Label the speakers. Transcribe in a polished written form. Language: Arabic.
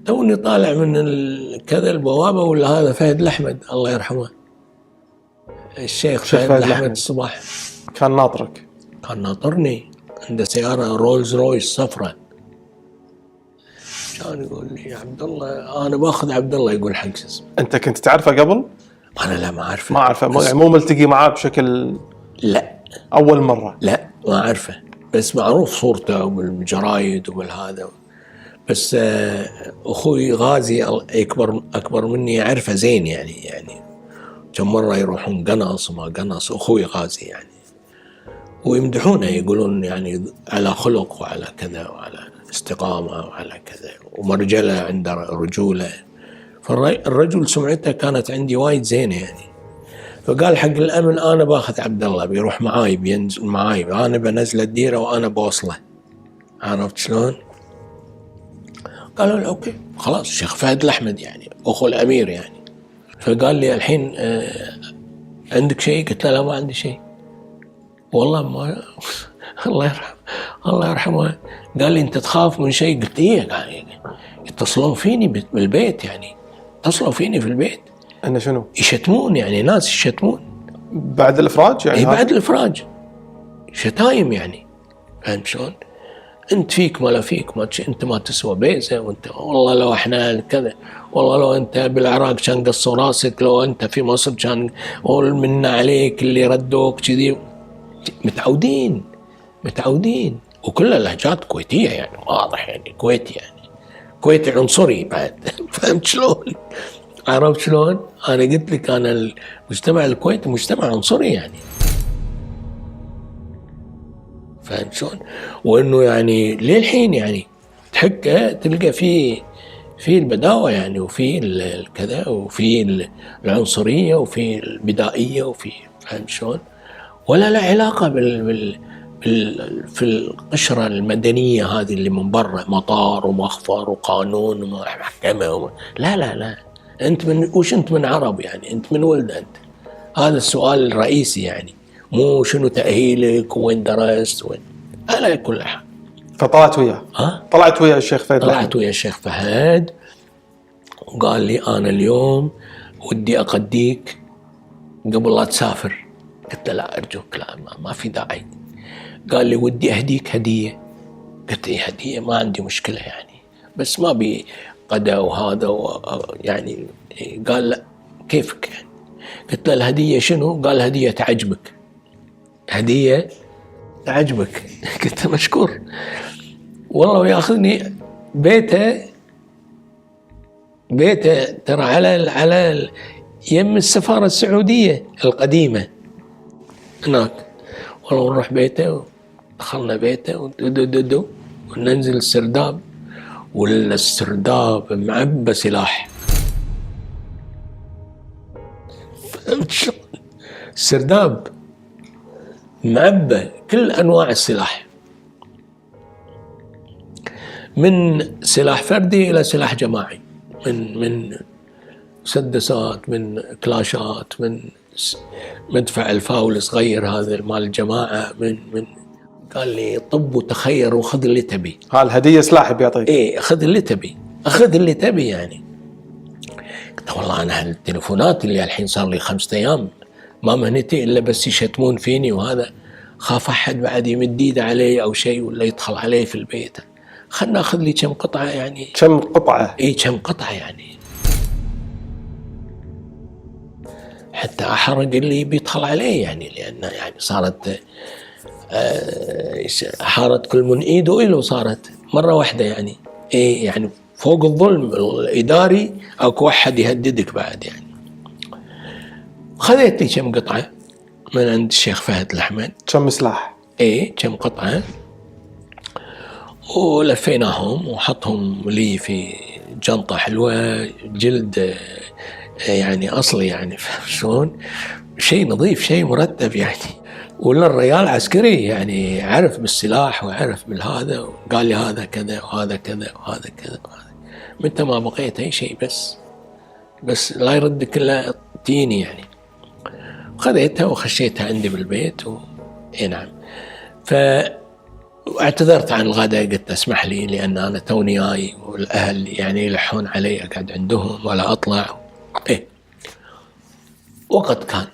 Speaker 1: توني طالع من كذا البوابة ولا هذا فهد الأحمد الله يرحمه، الشيخ فهد الأحمد الصباح
Speaker 2: كان ناطرك؟
Speaker 1: كان ناطرني، عنده سيارة رولز رويس صفراء، كان يقول لي يا عبد الله أنا باخذ عبد الله، يقول حق اسمه.
Speaker 2: أنت كنت تعرفه قبل؟
Speaker 1: أنا لا ما أعرفه.
Speaker 2: ما أعرفه يعني مو ملتقي معاه بشكل؟
Speaker 1: لا
Speaker 2: أول مرة؟
Speaker 1: لا ما أعرفه، بس معروف صورته وبالجرايد وبالهذا. بس أخوي غازي أكبر مني أعرفه زين يعني كم مرة يروحون قنص وما قنص، أخوي غازي يعني، ويمدحونه يقولون يعني على خلق وعلى كذا وعلى استقامة وعلى كذا ومرجلة عنده رجولة. فالرجل سمعته كانت عندي وايد زينة يعني. فقال حق الأمن أنا باخذ عبد الله بيروح معاي بينزل معاي، أنا بنزل الديرة وأنا بوصله. عرفت شلون؟ قالوا له أوكي خلاص الشيخ فهد الأحمد يعني أخو الأمير يعني. فقال لي الحين عندك شيء؟ قلت له لا ما عندي شيء والله ما الله يرحمه. قال لي أنت تخاف من شيء؟ قلت إيه، يعني يتصلون فيني بالبيت، يعني اتصلوا فيني في البيت.
Speaker 2: أنا شنو؟
Speaker 1: يشتمون يعني، ناس يشتمون
Speaker 2: بعد الإفراج يعني؟
Speaker 1: بعد الإفراج شتايم يعني، فهمت شلون؟ أنت فيك ما لا فيك، ما أنت ما تسوى بيزة، وأنت والله لو إحنا كذا، والله لو أنت بالعراق كان قصوا راسك، لو أنت في مصر كان منا عليك اللي ردوك كذي. متعودين وكلها لهجات كويتية يعني، واضح يعني كويتي يعني كويتي عنصري بعد فهمت شلون؟ عرفت شلون؟ أنا قلت لك أنا المجتمع الكويتي مجتمع عنصري يعني، فهمت شلون؟ وإنه يعني للحين يعني تحكه تلقى في البداوة يعني، وفي الكذا، وفي العنصرية، وفي البدائية، وفي فهمت شلون؟ ولا لا علاقة في القشرة المدنية هذه اللي من برا، مطار ومخفر وقانون ومحكمة لا أنت وش أنت من عرب يعني؟ أنت من ولد أنت؟ هذا السؤال الرئيسي يعني، مو شنو تأهيلك وين درست وين، على كل حال.
Speaker 2: فطلعت وياه؟ طلعت ويا الشيخ فهد؟
Speaker 1: طلعت ويا الشيخ فهد، وقال لي أنا اليوم ودي أقديك قبل لا تسافر. قلت له لا أرجوك لا ما في داعي. قال لي ودي أهديك هدية. قلت له هدية ما عندي مشكلة يعني، بس ما بي قدا وهذا يعني. قال لا كيفك يعني. قلت له الهدية شنو؟ قال هدية تعجبك. هدية تعجبك قلت له مشكور. والله ياخذني بيته ترى على يم السفارة السعودية القديمة هناك. والله نروح بيته، دخلنا بيته وننزل السرداب، ولا السرداب معبى سلاح. فهمت شلون؟ السرداب معبى كل أنواع السلاح، من سلاح فردي إلى سلاح جماعي، من مسدسات، من كلاشات، من مدفع الفاول صغير هذا مال الجماعة، من قال لي طب وتخير وخذ اللي تبي.
Speaker 2: الهدية سلاح بيعطيك؟
Speaker 1: ايه خذ اللي تبي، أخذ اللي تبي يعني. قلت والله أنا هالتليفونات اللي الحين صار لي 5 أيام ما مهنتي إلا بس يشتمون فيني، وهذا خاف أحد بعد يمد إيده علي أو شيء ولا يدخل علي في البيت. خلنا أخذ لي كم قطعة يعني.
Speaker 2: كم قطعة؟ إيه
Speaker 1: كم قطعة يعني، حتى أحرق اللي بيدخل عليه يعني، لأن يعني صارت حارت كل من إيده إله، صارت مرة واحدة يعني. إيه يعني فوق الظلم الإداري أو واحد يهددك بعد يعني. خذيت لي كم قطعة من عند الشيخ فهد الأحمد.
Speaker 2: كم سلاح؟
Speaker 1: إيه كم قطعة، ولفيناهم وحطهم لي في جنطة حلوة جلد يعني أصلي يعني، فاهم شلون؟ شيء نظيف شيء مرتب يعني. ولا الرجال عسكري يعني، عرف بالسلاح وعرف بالهذا، وقال لي هذا كذا وهذا كذا وهذا كذا وهذا. متى ما بقيت أي شيء بس لا يردك إلا تيني يعني. خذيتها وخشيتها عندي بالبيت إيه نعم. واعتذرت عن الغداء، قلت اسمح لي لأن أنا توني جاي والأهل يعني يلحون علي أقعد عندهم ولا أطلع. إيه وقت كان